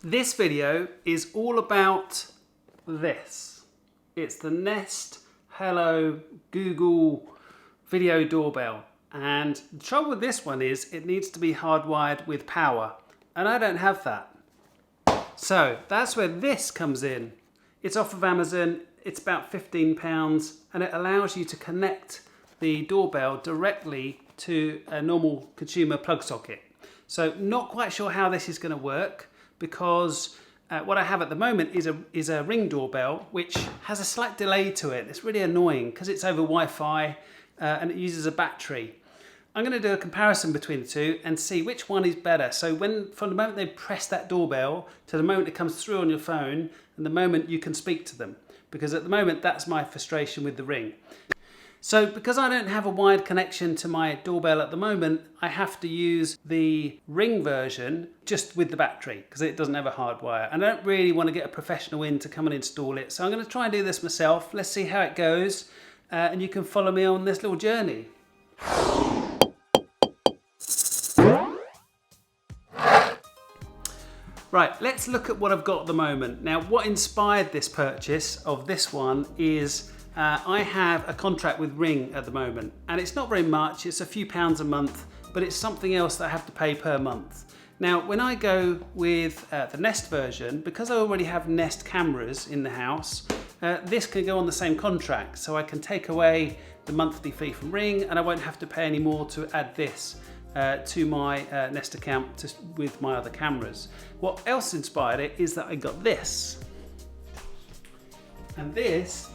This video is all about this. It's the Nest Hello Google video doorbell. And the trouble with this one is it needs to be hardwired with power. And I don't have that. So that's where this comes in. It's off of Amazon. It's about £15 and it allows you to connect the doorbell directly to a normal consumer plug socket. So not quite sure how this is going to work, because what I have at the moment is a Ring doorbell which has a slight delay to it. It's really annoying because it's over Wi-Fi and it uses a battery. I'm going to do a comparison between the two and see which one is better. So from the moment they press that doorbell to the moment it comes through on your phone and the moment you can speak to them, because at the moment that's my frustration with the Ring. So because I don't have a wired connection to my doorbell at the moment, I have to use the Ring version just with the battery because it doesn't have a hard wire. And I don't really want to get a professional in to come and install it. So I'm going to try and do this myself. Let's see how it goes. And you can follow me on this little journey. Right, let's look at what I've got at the moment. Now, what inspired this purchase of this one is I have a contract with Ring at the moment, and it's not very much, it's a few pounds a month, but it's something else that I have to pay per month. Now, when I go with the Nest version, because I already have Nest cameras in the house, this can go on the same contract, so I can take away the monthly fee from Ring and I won't have to pay any more to add this to my Nest account with my other cameras. What else inspired it is that I got this. And this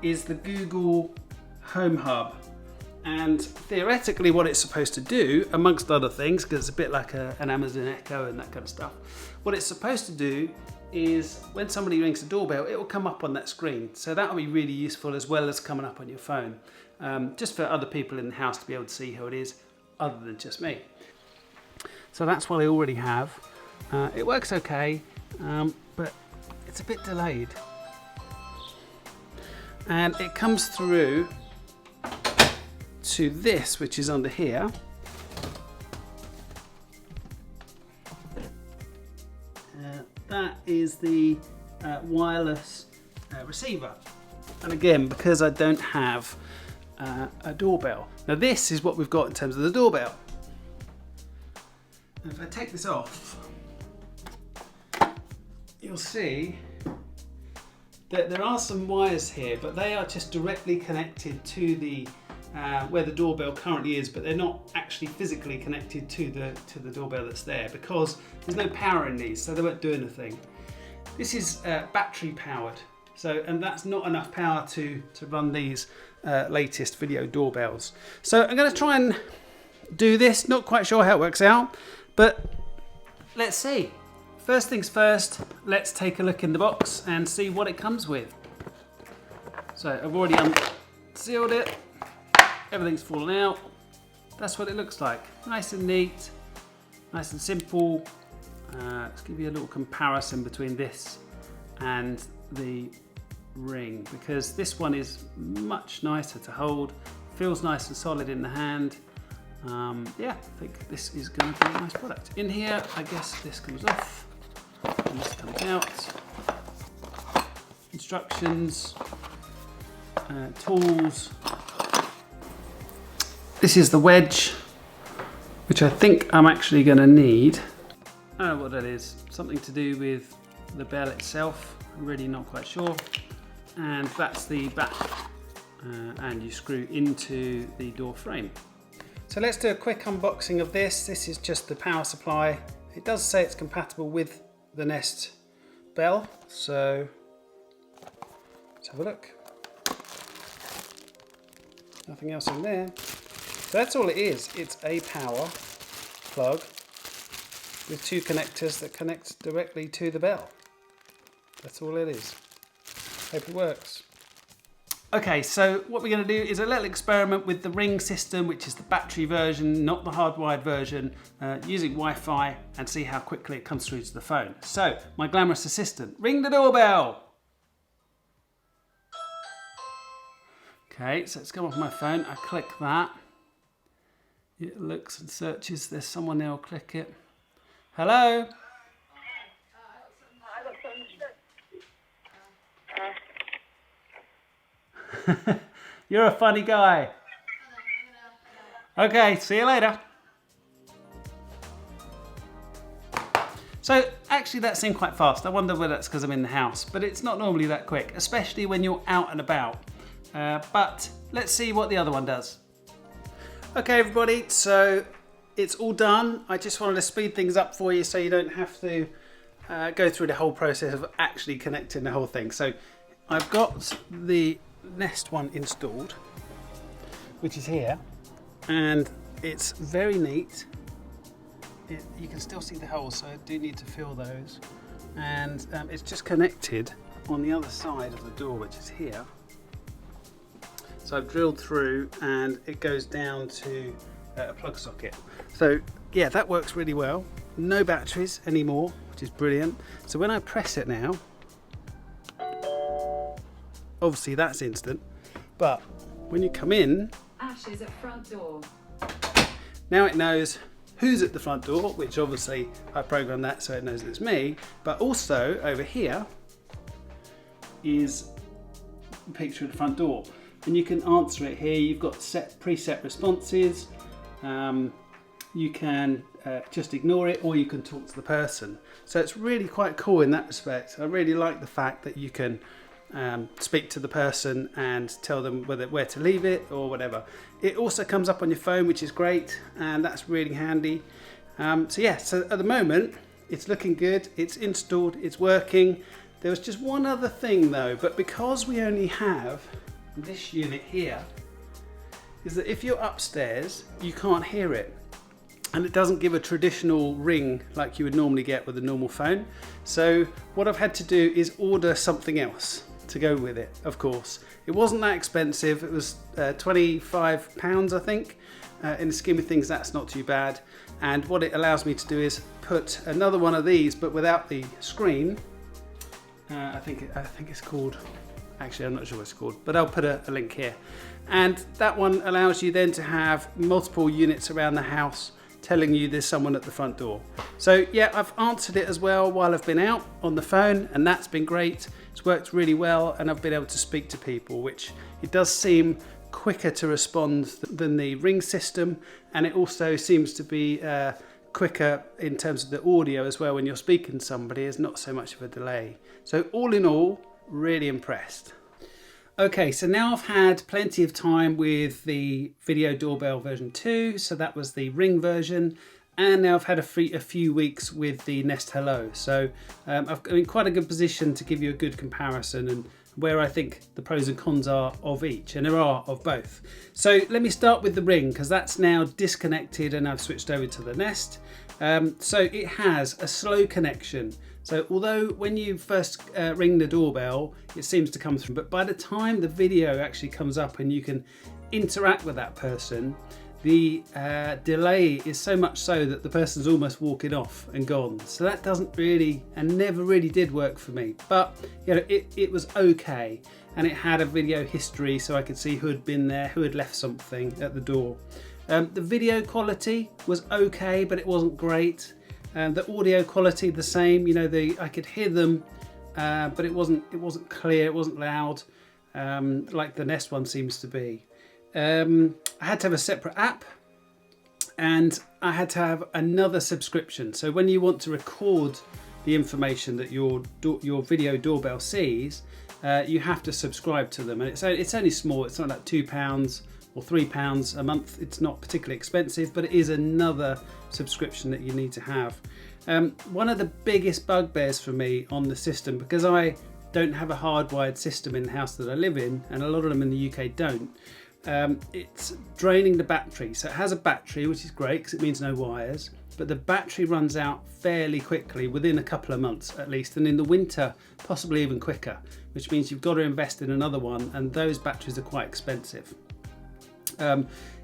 is the Google Home Hub. And theoretically what it's supposed to do, amongst other things, because it's a bit like an Amazon Echo and that kind of stuff, what it's supposed to do is when somebody rings the doorbell, it will come up on that screen. So that will be really useful as well as coming up on your phone, just for other people in the house to be able to see who it is other than just me. So that's what I already have. It works okay, but it's a bit delayed. And it comes through to this, which is under here. That is the wireless receiver. And again, because I don't have a doorbell. Now this is what we've got in terms of the doorbell. And if I take this off, you'll see that there are some wires here, but they are just directly connected to the where the doorbell currently is, but they're not actually physically connected to the doorbell that's there because there's no power in these, so they won't do anything. This is battery powered, and that's not enough power to run these latest video doorbells. So I'm going to try and do this. Not quite sure how it works out, but let's see. First things first, let's take a look in the box and see what it comes with. So I've already unsealed it. Everything's fallen out. That's what it looks like. Nice and neat, nice and simple. Let's give you a little comparison between this and the Ring, because this one is much nicer to hold, feels nice and solid in the hand. Yeah, I think this is going to be a nice product. In here, I guess this comes off and this comes out. Instructions, tools. This is the wedge, which I think I'm actually going to need. I don't know what that is. Something to do with the bell itself. I'm really not quite sure. And that's the back, and you screw into the door frame. So let's do a quick unboxing of this. This is just the power supply. It does say it's compatible with the Nest bell, so let's have a look. Nothing else in there. So that's all it is. It's a power plug with two connectors that connect directly to the bell. That's all it is. Hope it works. Okay, so what we're going to do is a little experiment with the Ring system, which is the battery version, not the hardwired version, using Wi-Fi, and see how quickly it comes through to the phone. So, my glamorous assistant, ring the doorbell! Okay, so it's come off my phone. I click that. It looks and searches. There's someone there. I'll click it. Hello? You're a funny guy. Okay, see you later. So actually that seemed quite fast. I wonder whether that's because I'm in the house, but it's not normally that quick, especially when you're out and about. But let's see what the other one does. Okay everybody, so it's all done. I just wanted to speed things up for you so you don't have to go through the whole process of actually connecting the whole thing. So I've got the Nest one installed, which is here, and it's very neat. You can still see the holes, so I do need to fill those. And it's just connected on the other side of the door, which is here. So I've drilled through and it goes down to a plug socket. So yeah, that works really well. No batteries anymore, which is brilliant. So when I press it now, obviously that's instant, but when you come in, Ashes at front door. Now it knows who's at the front door, which obviously I programmed that so it knows it's me, but also over here is a picture of the front door. And you can answer it here. You've got preset responses. You can just ignore it, or you can talk to the person. So it's really quite cool in that respect. I really like the fact that you can speak to the person and tell them where to leave it or whatever. It also comes up on your phone, which is great, and that's really handy. So yeah, so at the moment it's looking good, it's installed, it's working. There was just one other thing though, but because we only have this unit here, is that if you're upstairs you can't hear it, and it doesn't give a traditional ring like you would normally get with a normal phone. So what I've had to do is order something else to go with it. Of course, it wasn't that expensive. It was £25, I think. In the scheme of things, that's not too bad. And what it allows me to do is put another one of these, but without the screen. I think it's called, actually I'm not sure what it's called, but I'll put a link here. And that one allows you then to have multiple units around the house telling you there's someone at the front door. So yeah, I've answered it as well while I've been out on the phone, and that's been great. It's worked really well, and I've been able to speak to people, which it does seem quicker to respond than the Ring system, and it also seems to be quicker in terms of the audio as well. When you're speaking to somebody, there's not so much of a delay. So all in all, really impressed. Okay, so now I've had plenty of time with the Video Doorbell version 2, so that was the Ring version, and now I've had a few weeks with the Nest Hello. So I'm in quite a good position to give you a good comparison and where I think the pros and cons are of each, and there are of both. So let me start with the Ring, because that's now disconnected and I've switched over to the Nest. So it has a slow connection. So although when you first ring the doorbell, it seems to come through, but by the time the video actually comes up and you can interact with that person, the delay is so much so that the person's almost walking off and gone. So that doesn't really, and never really did work for me. But you know, it was okay, and it had a video history so I could see who had been there, who had left something at the door. The video quality was okay, but it wasn't great. The audio quality the same. You know, I could hear them, but it wasn't clear. It wasn't loud, like the Nest one seems to be. I had to have a separate app, and I had to have another subscription. So when you want to record the information that your video doorbell sees, you have to subscribe to them, and it's only small. It's not like £2 or £3 a month. It's not particularly expensive, but it is another subscription that you need to have. One of the biggest bugbears for me on the system, because I don't have a hardwired system in the house that I live in, and a lot of them in the UK don't, it's draining the battery. So it has a battery, which is great because it means no wires, but the battery runs out fairly quickly, within a couple of months at least, and in the winter possibly even quicker, which means you've got to invest in another one, and those batteries are quite expensive.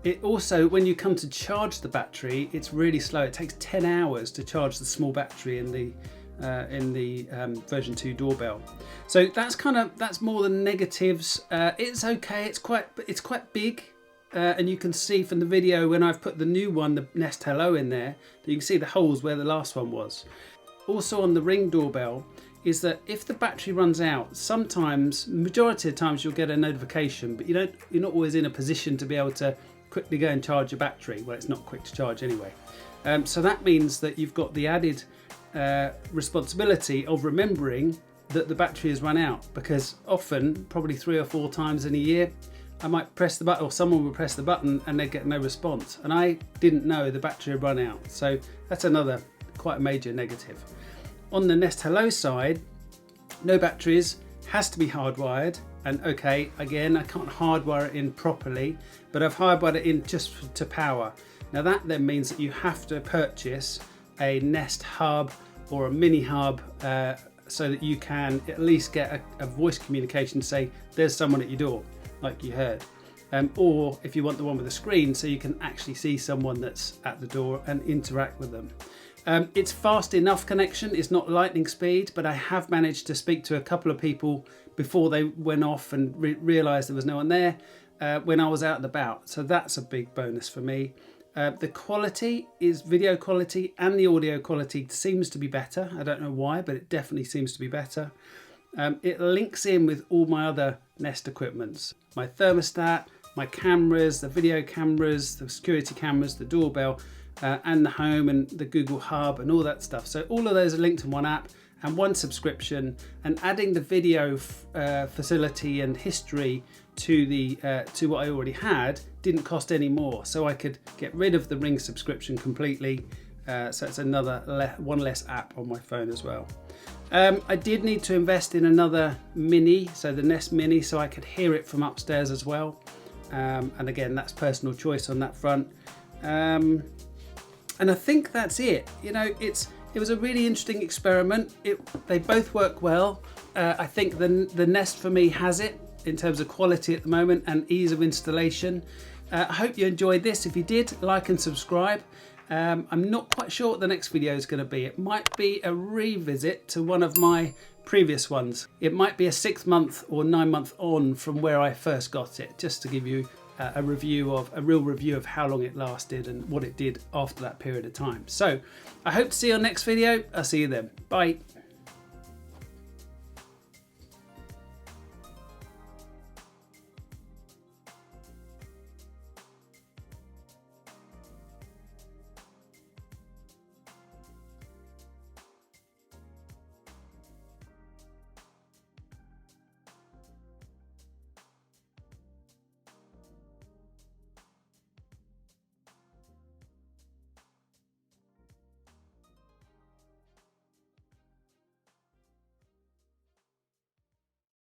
It also, when you come to charge the battery, it's really slow. It takes 10 hours to charge the small battery in the version 2 doorbell. So that's more than negatives. It's okay. It's quite big, and you can see from the video when I've put the new one, the Nest Hello, in there, that you can see the holes where the last one was. Also on the Ring doorbell, is that if the battery runs out, sometimes, majority of the times, you'll get a notification, but you're not always in a position to be able to quickly go and charge your battery. Well, it's not quick to charge anyway. So that means that you've got the added responsibility of remembering that the battery has run out, because often, probably 3 or 4 times in a year, I might press the button, or someone will press the button and they get no response, and I didn't know the battery had run out. So that's another quite a major negative. On the Nest Hello side, no batteries, has to be hardwired, and okay, again, I can't hardwire it in properly, but I've hardwired it in just to power. Now that then means that you have to purchase a Nest hub or a mini hub so that you can at least get a voice communication to say there's someone at your door, like you heard. Or if you want the one with a screen, so you can actually see someone that's at the door and interact with them. It's fast enough connection, it's not lightning speed, but I have managed to speak to a couple of people before they went off and realised there was no one there when I was out and about. So that's a big bonus for me. The quality is video quality, and the audio quality seems to be better. I don't know why, but it definitely seems to be better. It links in with all my other Nest equipments. My thermostat, my cameras, the video cameras, the security cameras, the doorbell, and the home and the Google Hub and all that stuff. So all of those are linked in one app and one subscription, and adding the video facility and history to what I already had didn't cost any more, so I could get rid of the Ring subscription completely. So it's another one less app on my phone as well. I did need to invest in another Mini, so the Nest Mini, so I could hear it from upstairs as well. And again, that's personal choice on that front. And I think that's it. You know, it was a really interesting experiment. They both work well. I think the Nest for me has it in terms of quality at the moment and ease of installation. I hope you enjoyed this. If you did, like and subscribe. I'm not quite sure what the next video is going to be. It might be a revisit to one of my previous ones. It might be a 6-month or 9-month on from where I first got it, just to give you a real review of how long it lasted and what it did after that period of time. So I hope to see you on next video. I'll see you then. Bye.